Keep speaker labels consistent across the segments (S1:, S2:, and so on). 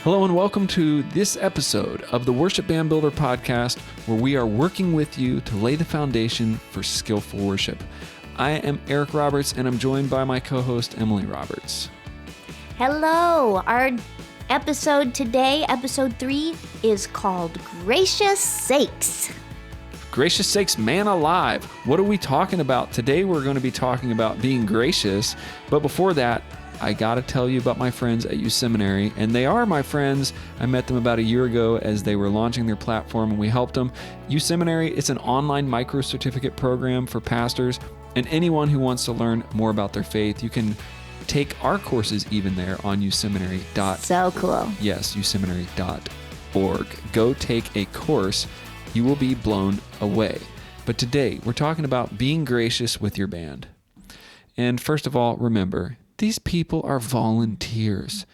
S1: Hello and welcome to this episode of the Worship Band Builder podcast, where we are working with you to lay the foundation for skillful worship. I am Eric Roberts, and I'm joined by my co-host, Emily Roberts.
S2: Hello. Our episode today, episode 3, is called Gracious Sakes.
S1: Gracious sakes, man alive. What are we talking about? Today we're going to be talking about being gracious, but before that, I got to tell you about my friends at U Seminary, and they are my friends. I met them about a year ago as they were launching their platform, and we helped them. U Seminary, it's an online micro-certificate program for pastors and anyone who wants to learn more about their faith. You can take our courses even there on useminary.org.
S2: So cool.
S1: Yes, useminary.org. Go take a course. You will be blown away. But today, we're talking about being gracious with your band. And first of all, remember, these people are volunteers.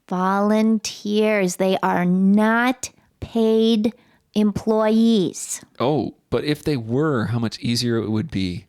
S2: Volunteers. They are not paid employees.
S1: Oh, but if they were, how much easier it would be.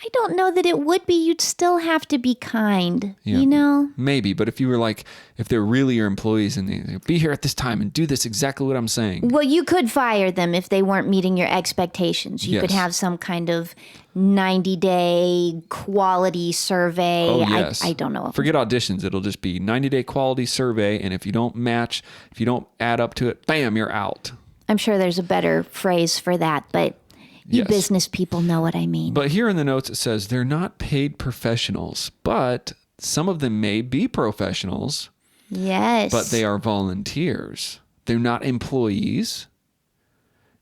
S2: I don't know that it would be. You'd still have to be kind,
S1: Yeah,
S2: you know?
S1: Maybe, but if you were like, if they're really your employees and they be here at this time and do this exactly what I'm saying.
S2: Well, you could fire them if they weren't meeting your expectations. You could
S1: Yes.
S2: have some kind of 90-day quality survey.
S1: Oh, yes.
S2: I don't know.
S1: Forget auditions. It'll just be 90-day quality survey. And if you don't match, if you don't add up to it, bam, you're out.
S2: I'm sure there's a better phrase for that, but you
S1: Yes.
S2: business people know what I mean.
S1: But here in the notes, it says they're not paid professionals, but some of them may be professionals,
S2: Yes.
S1: but they are volunteers. They're not employees.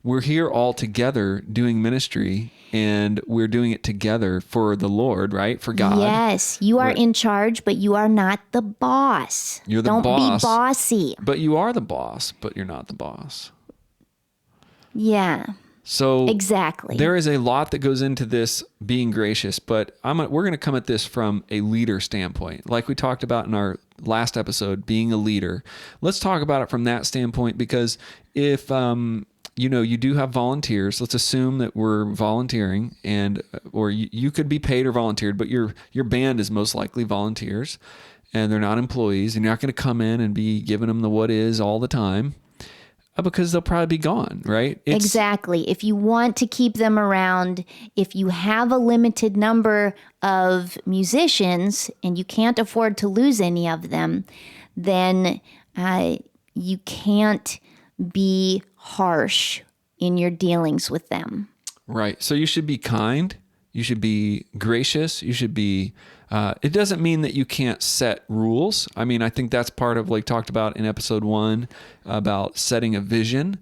S1: We're here all together doing ministry, and we're doing it together for the Lord, right? For God.
S2: Yes, you are
S1: We're-
S2: in charge, but you are not the boss.
S1: You're the
S2: Don't
S1: boss.
S2: be bossy.
S1: But you are the boss, but you're not the boss.
S2: Yeah,
S1: So
S2: exactly.
S1: there is a lot that goes into this being gracious, but we're going to come at this from a leader standpoint. Like we talked about in our last episode, being a leader. Let's talk about it from that standpoint, because if you do have volunteers, let's assume that we're volunteering, or you could be paid or volunteered, but your band is most likely volunteers, and they're not employees, and you're not going to come in and be giving them the what is all the time. Because they'll probably be gone, right?
S2: Exactly. If you want to keep them around, if you have a limited number of musicians and you can't afford to lose any of them, then you can't be harsh in your dealings with them.
S1: Right. So you should be kind. You should be gracious. You should be, it doesn't mean that you can't set rules. I mean, I think that's part of, like, talked about in episode 1 about setting a vision.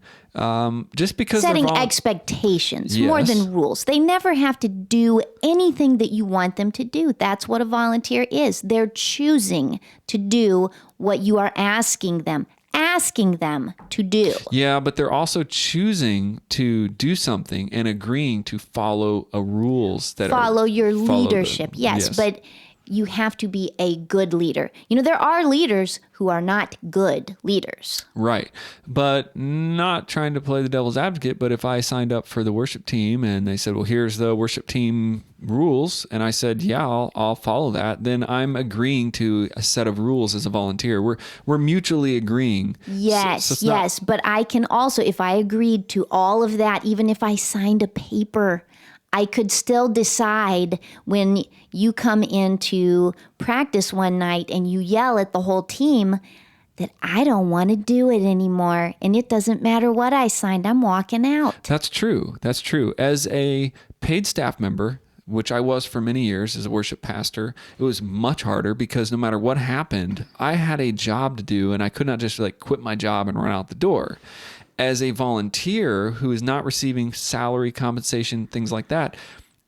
S1: Just because
S2: Setting expectations more
S1: Yes.
S2: than rules. They never have to do anything that you want them to do. That's what a volunteer is. They're choosing to do what you are asking them to do.
S1: Yeah, but they're also choosing to do something and agreeing to follow rules that
S2: Follow your
S1: follow
S2: leadership.
S1: them.
S2: Yes, but you have to be a good leader. You know, there are leaders who are not good leaders.
S1: Right. But not trying to play the devil's advocate, but if I signed up for the worship team and they said, well, here's the worship team rules, and I said, yeah, I'll follow that, then I'm agreeing to a set of rules as a volunteer. We're mutually agreeing.
S2: Yes,
S1: So it's not-
S2: yes. But I can also, if I agreed to all of that, even if I signed a paper, I could still decide when you come into practice one night and you yell at the whole team that I don't want to do it anymore. And it doesn't matter what I signed, I'm walking out.
S1: That's true. That's true. As a paid staff member, which I was for many years as a worship pastor, it was much harder because no matter what happened, I had a job to do, and I could not just like quit my job and run out the door. As a volunteer who is not receiving salary, compensation, things like that,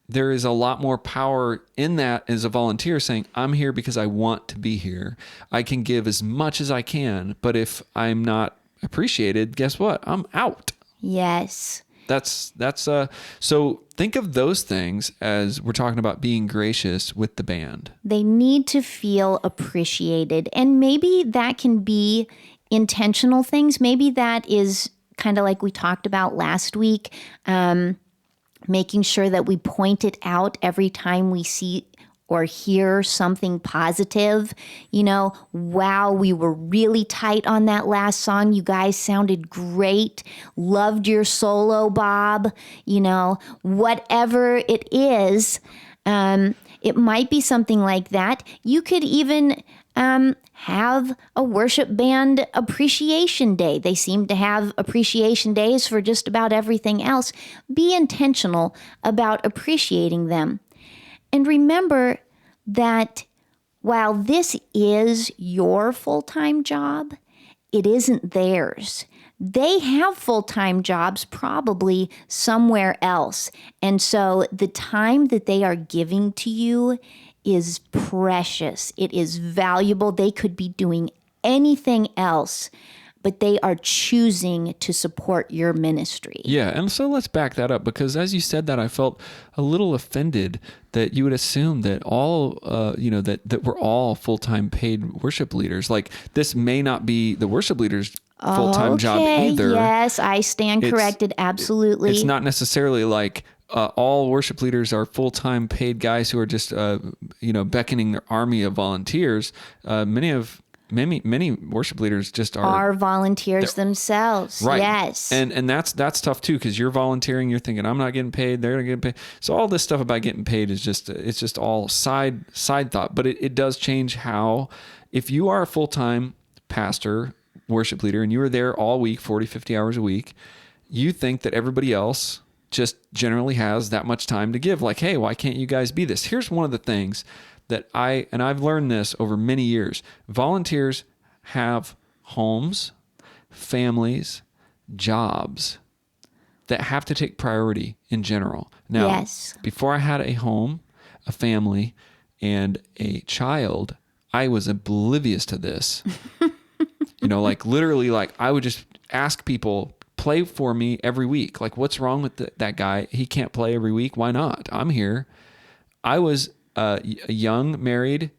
S1: there is a lot more power in that as a volunteer saying, I'm here because I want to be here. I can give as much as I can, but if I'm not appreciated, guess what? I'm out.
S2: Yes.
S1: So think of those things as we're talking about being gracious with the band.
S2: They need to feel appreciated. And maybe that can be intentional things. Maybe that is kind of like we talked about last week, making sure that we point it out every time we see or hear something positive. You know, wow, we were really tight on that last song. You guys sounded great. Loved your solo, Bob. You know, whatever it is, it might be something like that. You could even have a worship band appreciation day. They seem to have appreciation days for just about everything else. Be intentional about appreciating them. And remember that while this is your full-time job, it isn't theirs. They have full-time jobs probably somewhere else. And so the time that they are giving to you is precious. It is valuable. They could be doing anything else, but they are choosing to support your ministry.
S1: Yeah, and so let's back that up, because as you said that, I felt a little offended that you would assume that all, that we're all full-time paid worship leaders. Like, this may not be the worship leader's full-time job either.
S2: Yes, I stand corrected. Absolutely.
S1: It's not necessarily like all worship leaders are full-time paid guys who are just, beckoning their army of volunteers. Many worship leaders just
S2: are volunteers themselves.
S1: Right.
S2: Yes.
S1: And that's tough too, because you're volunteering, you're thinking, I'm not getting paid, they're not getting paid. So all this stuff about getting paid is just all side thought. But it does change how, if you are a full-time pastor, worship leader, and you are there all week, 40, 50 hours a week, you think that everybody else just generally has that much time to give. Like, hey, why can't you guys be this? Here's one of the things that I've learned this over many years. Volunteers have homes, families, jobs that have to take priority in general. Now,
S2: yes.
S1: Before I had a home, a family, and a child, I was oblivious to this. Literally, I would just ask people, play for me every week. Like, what's wrong with that guy? He can't play every week. Why not? I'm here. I was a young married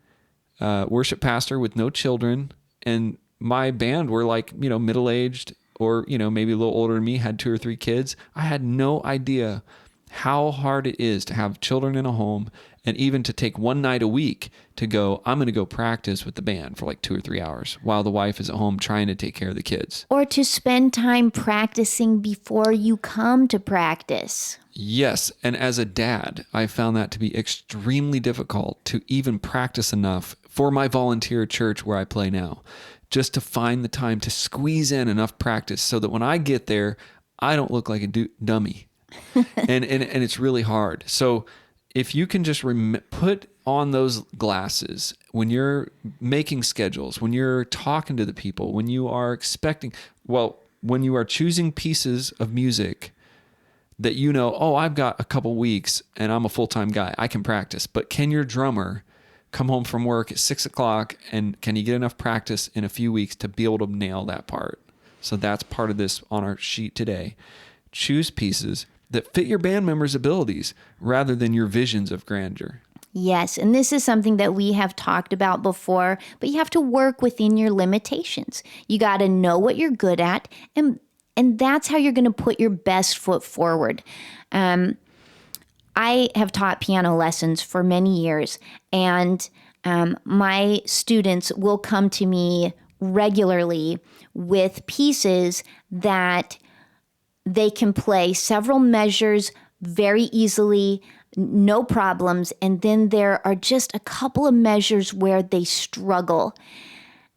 S1: worship pastor with no children, and my band were middle-aged or maybe a little older than me, had 2 or 3 kids. I had no idea how hard it is to have children in a home, and even to take one night a week to go, I'm going to go practice with the band for 2 or 3 hours while the wife is at home trying to take care of the kids.
S2: Or to spend time practicing before you come to practice.
S1: Yes, and as a dad, I found that to be extremely difficult to even practice enough for my volunteer church where I play now, just to find the time to squeeze in enough practice so that when I get there, I don't look like a dummy. and it's really hard. So if you can just put on those glasses when you're making schedules, when you're talking to the people, when you are when you are choosing pieces of music that I've got a couple weeks and I'm a full-time guy, I can practice. But can your drummer come home from work at 6:00 and can he get enough practice in a few weeks to be able to nail that part? So that's part of this on our sheet today. Choose pieces that fit your band members' abilities rather than your visions of grandeur.
S2: Yes, and this is something that we have talked about before, but you have to work within your limitations. You got to know what you're good at, and that's how you're going to put your best foot forward. I have taught piano lessons for many years, and my students will come to me regularly with pieces that they can play several measures very easily, no problems. And then there are just a couple of measures where they struggle.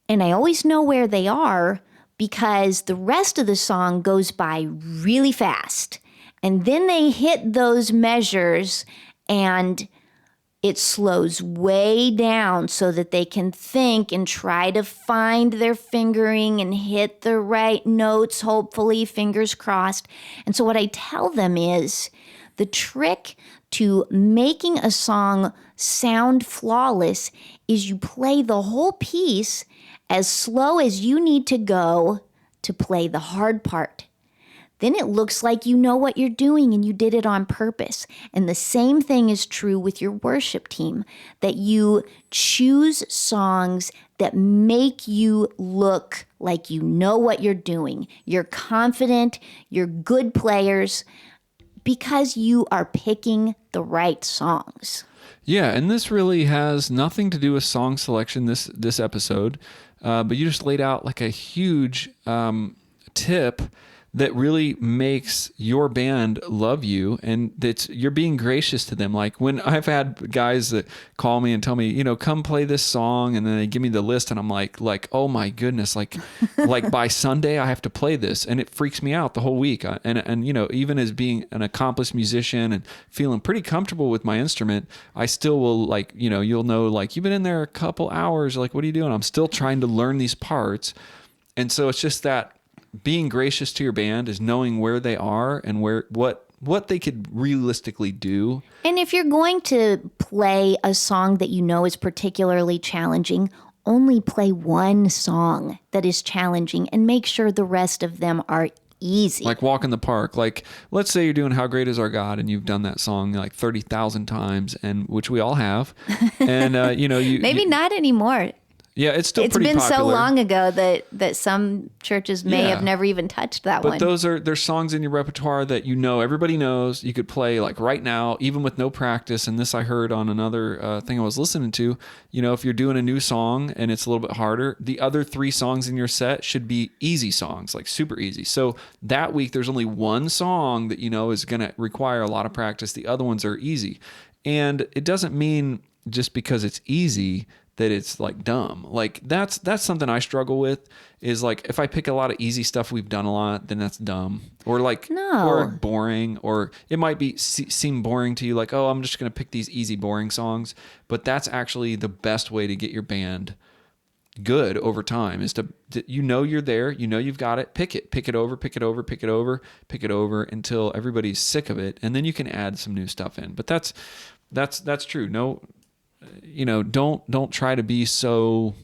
S2: And I always know where they are because the rest of the song goes by really fast. And then they hit those measures and it slows way down so that they can think and try to find their fingering and hit the right notes, hopefully, fingers crossed. And so what I tell them is the trick to making a song sound flawless is you play the whole piece as slow as you need to go to play the hard part. Then it looks like you know what you're doing and you did it on purpose. And the same thing is true with your worship team, that you choose songs that make you look like you know what you're doing. You're confident, you're good players. because you are picking the right songs.
S1: Yeah, and this really has nothing to do with song selection this episode, but you just laid out like a huge tip that really makes your band love you, and you're being gracious to them. Like when I've had guys that call me and tell me, come play this song, and then they give me the list, and I'm like, oh my goodness, like by Sunday I have to play this, and it freaks me out the whole week. And even as being an accomplished musician and feeling pretty comfortable with my instrument, I still will you'll know, like, you've been in there a couple hours, like, what are you doing? I'm still trying to learn these parts, and so it's just that. Being gracious to your band is knowing where they are and what they could realistically do.
S2: And if you're going to play a song that you know is particularly challenging, only play one song that is challenging and make sure the rest of them are easy.
S1: Like Walk in the Park. Like, let's say you're doing How Great Is Our God, and you've done that song like 30,000 times, and which we all have. And
S2: Maybe not anymore.
S1: Yeah, it's still
S2: it's
S1: pretty
S2: been
S1: popular.
S2: so long ago that some churches may have never even touched that one.
S1: But there's songs in your repertoire that everybody knows. You could play like right now, even with no practice. And this I heard on another thing I was listening to. If you're doing a new song and it's a little bit harder, the other 3 songs in your set should be easy songs, like super easy. So that week there's only one song that is going to require a lot of practice. The other ones are easy. And it doesn't mean just because it's easy that it's like dumb. Like that's something I struggle with, is like if I pick a lot of easy stuff we've done a lot, then that's dumb, or like or boring, or it might seem boring to you, like, oh, I'm just going to pick these easy boring songs, but that's actually the best way to get your band good over time, is to you're there, you've got it, pick it over until everybody's sick of it, and then you can add some new stuff in. But that's true. No, don't try to be so,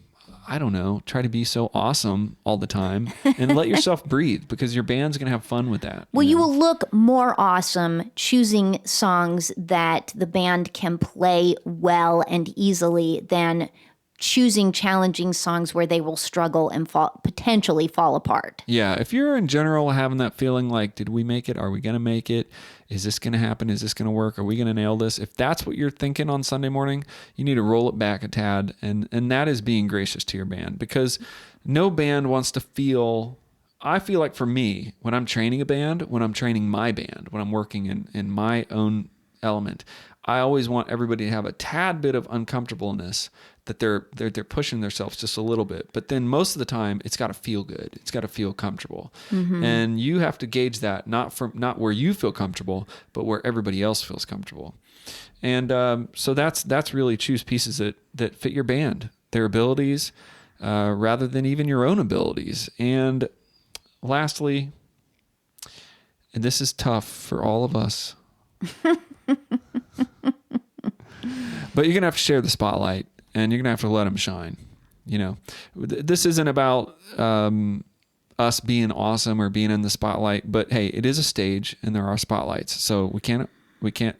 S1: try to be so awesome all the time, and let yourself breathe, because your band's going to have fun with that.
S2: Well, you will look more awesome choosing songs that the band can play well and easily than choosing challenging songs where they will struggle and potentially fall apart.
S1: Yeah, if you're in general having that feeling like, did we make it? Are we going to make it? Is this going to happen? Is this going to work? Are we going to nail this? If that's what you're thinking on Sunday morning, you need to roll it back a tad, and that is being gracious to your band, because no band wants to feel... I feel like for me, when I'm training a band, when I'm training my band, when I'm working in my own element, I always want everybody to have a tad bit of uncomfortableness, that they're pushing themselves just a little bit. But then most of the time, it's got to feel good. It's got to feel comfortable. Mm-hmm. And you have to gauge that not where you feel comfortable, but where everybody else feels comfortable. And so that's really choose pieces that fit your band, their abilities, rather than even your own abilities. And lastly, and this is tough for all of us, but you're going to have to share the spotlight, and you're going to have to let them shine. This isn't about us being awesome or being in the spotlight, but hey, it is a stage and there are spotlights. So we can't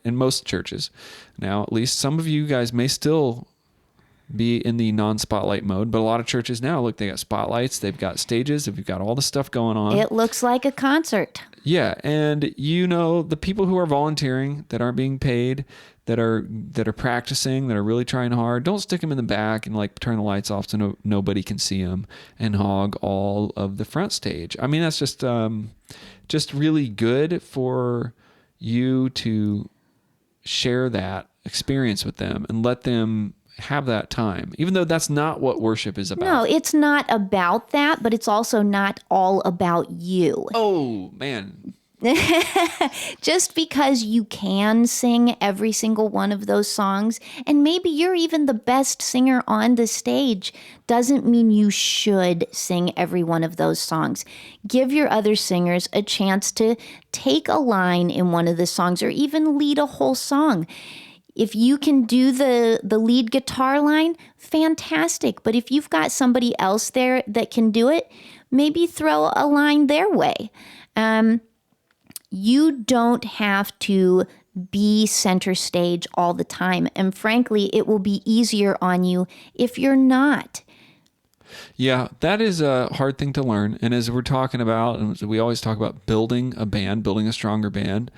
S1: in most churches. Now, at least some of you guys may still be in the non-spotlight mode, but a lot of churches now, look, they got spotlights, they've got stages, they've got all the stuff going on.
S2: It looks like a concert.
S1: Yeah, and the people who are volunteering, that aren't being paid, that are practicing, that are really trying hard, don't stick them in the back and like turn the lights off so nobody can see them and hog all of the front stage. I mean, that's just really good for you to share that experience with them and let them have that time, even though that's not what worship is about.
S2: No, it's not about that, but it's also not all about you.
S1: Oh, man.
S2: Just because you can sing every single one of those songs, and maybe you're even the best singer on the stage, doesn't mean you should sing every one of those songs. Give your other singers a chance to take a line in one of the songs, or even lead a whole song. If you can do the lead guitar line, fantastic. But if you've got somebody else there that can do it, maybe throw a line their way. You don't have to be center stage all the time. And frankly, it will be easier on you if you're not.
S1: Yeah, that is a hard thing to learn. And as we're talking about, and we always talk about building a band, building a stronger band.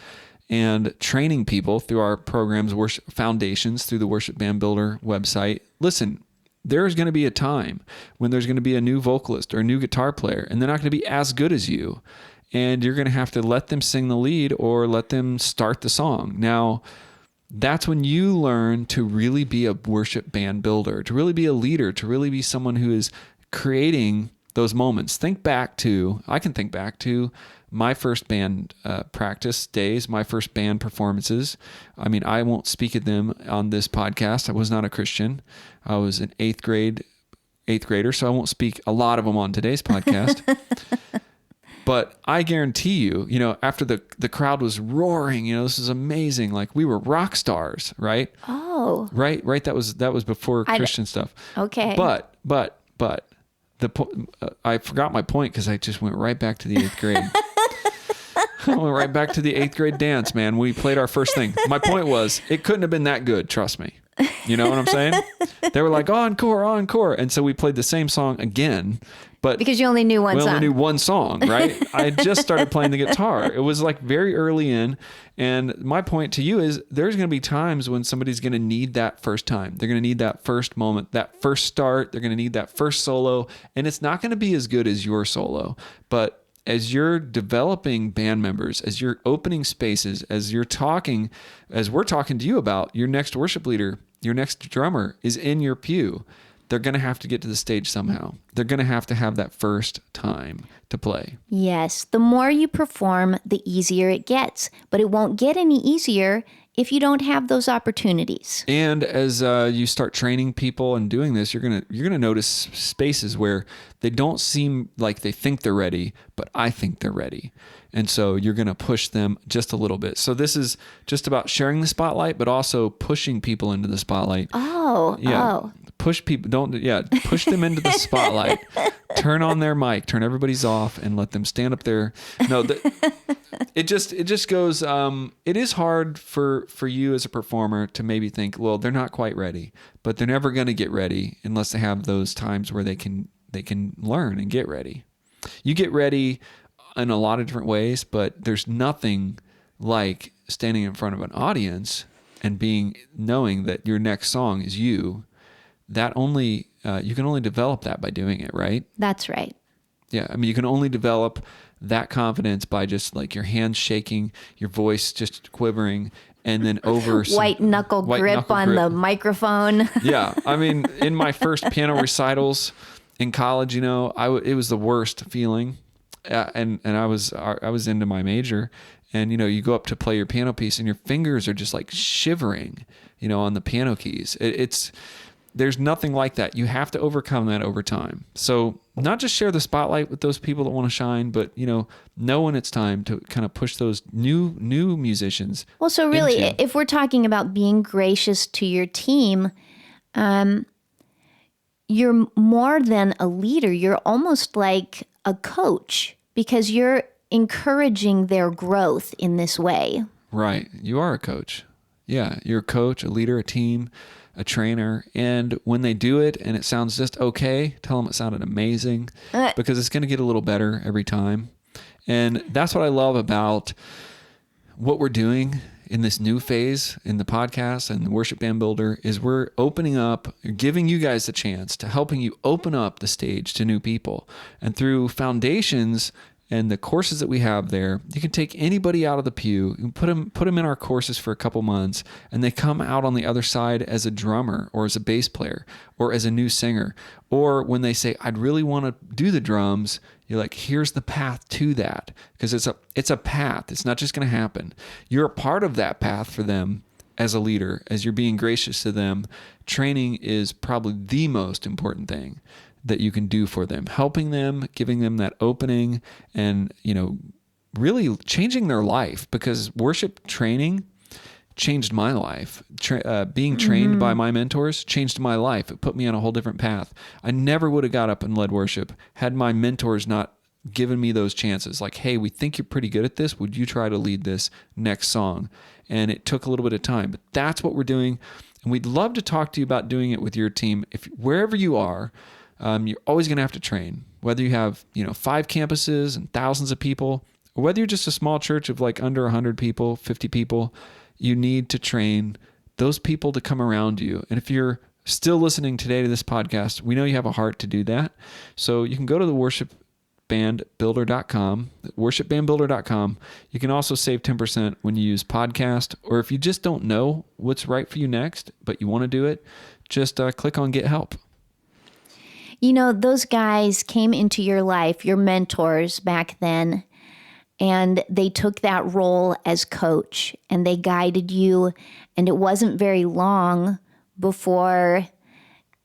S1: and training people through our programs, worship foundations, through the Worship Band Builder website. Listen, there's going to be a time when there's going to be a new vocalist or a new guitar player, and they're not going to be as good as you. And you're going to have to let them sing the lead or let them start the song. Now, that's when you learn to really be a worship band builder, to really be a leader, to really be someone who is creating those moments. I can think back to my first band practice days, my first band performances. I mean, I won't speak of them on this podcast. I was not a Christian. I was an eighth grader, so I won't speak a lot of them on today's podcast. But I guarantee you, after the crowd was roaring, this is amazing. Like, we were rock stars, right?
S2: Oh.
S1: Right. That was before Christian stuff.
S2: Okay.
S1: But I forgot my point because I just went right back to the 8th grade. I went right back to the 8th grade dance, man. We played our first thing. My point was, it couldn't have been that good. Trust me. You know what I'm saying? They were like, encore, encore. And so we played the same song again, but
S2: because you only knew one song.
S1: We only knew one song, right? I had just started playing the guitar. It was like very early in. And my point to you is there's going to be times when somebody's going to need that first time. They're going to need that first moment, that first start. They're going to need that first solo. And it's not going to be as good as your solo. But as you're developing band members, as you're opening spaces, as we're talking to you about, your next worship leader, your next drummer is in your pew. They're going to have to get to the stage somehow. They're going to have that first time to play.
S2: Yes. The more you perform, the easier it gets. But it won't get any easier if you don't have those opportunities.
S1: And as you start training people and doing this, you're gonna notice spaces where they don't seem like they think they're ready, but I think they're ready. And so you're going to push them just a little bit. So this is just about sharing the spotlight, but also pushing people into the spotlight. Push people. Push them into the spotlight. Turn on their mic. Turn everybody's off, and let them stand up there. No, it just goes. It is hard for you as a performer to maybe think, well, they're not quite ready, but they're never going to get ready unless they have those times where they can learn and get ready. You get ready in a lot of different ways, but there's nothing like standing in front of an audience and knowing that your next song is you. That only you can only develop that by doing it, right?
S2: That's right.
S1: Yeah, I mean, you can only develop that confidence by just like your hands shaking, your voice just quivering, and then over
S2: white knuckle grip on the microphone.
S1: Yeah, I mean, in my first piano recitals in college, it was the worst feeling, and I was into my major, and you go up to play your piano piece, and your fingers are just like shivering, on the piano keys. There's nothing like that. You have to overcome that over time. So not just share the spotlight with those people that want to shine, but, know when it's time to kind of push those new musicians.
S2: Well, so really, if we're talking about being gracious to your team, you're more than a leader. You're almost like a coach because you're encouraging their growth in this way.
S1: Right. You are a coach. Yeah. You're a coach, a leader, a team, a trainer. And when they do it and it sounds just okay, tell them it sounded amazing because it's going to get a little better every time. And that's what I love about what we're doing in this new phase in the podcast and the Worship Band Builder is we're opening up, giving you guys the chance to helping you open up the stage to new people. And through foundations and the courses that we have there, you can take anybody out of the pew and put them in our courses for a couple months, and they come out on the other side as a drummer or as a bass player or as a new singer. Or when they say, I'd really want to do the drums, you're like, here's the path to that. Because it's a path. It's not just going to happen. You're a part of that path for them as a leader, as you're being gracious to them. Training is probably the most important thing that you can do for them, helping them, giving them that opening, and really changing their life, because worship training changed my life. Being trained by my mentors changed my life. It put me on a whole different path. I never would have got up and led worship had my mentors not given me those chances. Like, hey, we think you're pretty good at this. Would you try to lead this next song? And it took a little bit of time, but that's what we're doing. And we'd love to talk to you about doing it with your team. If wherever you are, you're always going to have to train, whether you have, 5 campuses and thousands of people, whether you're just a small church of like under 100 people, 50 people, you need to train those people to come around you. And if you're still listening today to this podcast, we know you have a heart to do that. So you can go to the worshipbandbuilder.com, worshipbandbuilder.com. You can also save 10% when you use podcast, or if you just don't know what's right for you next, but you want to do it, just click on Get Help.
S2: You know, those guys came into your life, your mentors back then, and they took that role as coach and they guided you. And it wasn't very long before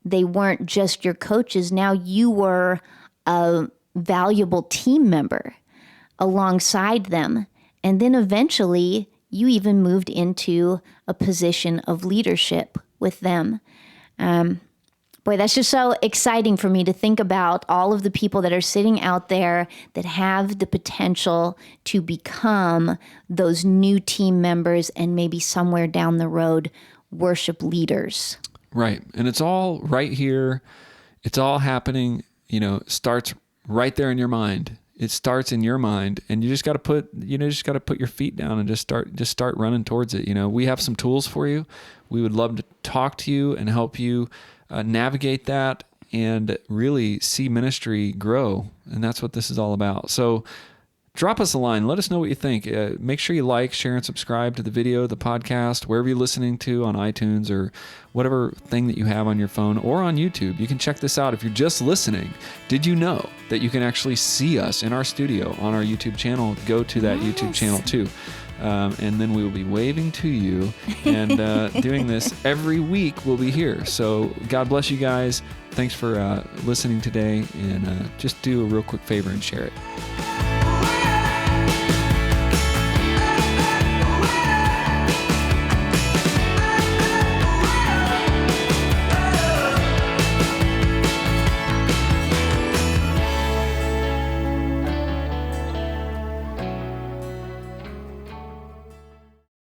S2: they weren't just your coaches. Now you were a valuable team member alongside them. And then eventually you even moved into a position of leadership with them. Boy, that's just so exciting for me to think about all of the people that are sitting out there that have the potential to become those new team members and maybe somewhere down the road, worship leaders.
S1: Right. And it's all right here. It's all happening, starts right there in your mind. It starts in your mind, and you just got to put your feet down and just start running towards it. We have some tools for you. We would love to talk to you and help you navigate that and really see ministry grow. And that's what this is all about. So drop us a line. Let us know what you think. Make sure you like, share, and subscribe to the video, the podcast, wherever you're listening to on iTunes or whatever thing that you have on your phone or on YouTube. You can check this out. If you're just listening, did you know that you can actually see us in our studio on our YouTube channel? Go to that YouTube channel too. And then we will be waving to you and doing this every week. We'll be here. So God bless you guys. Thanks for listening today. And just do a real quick favor and share it.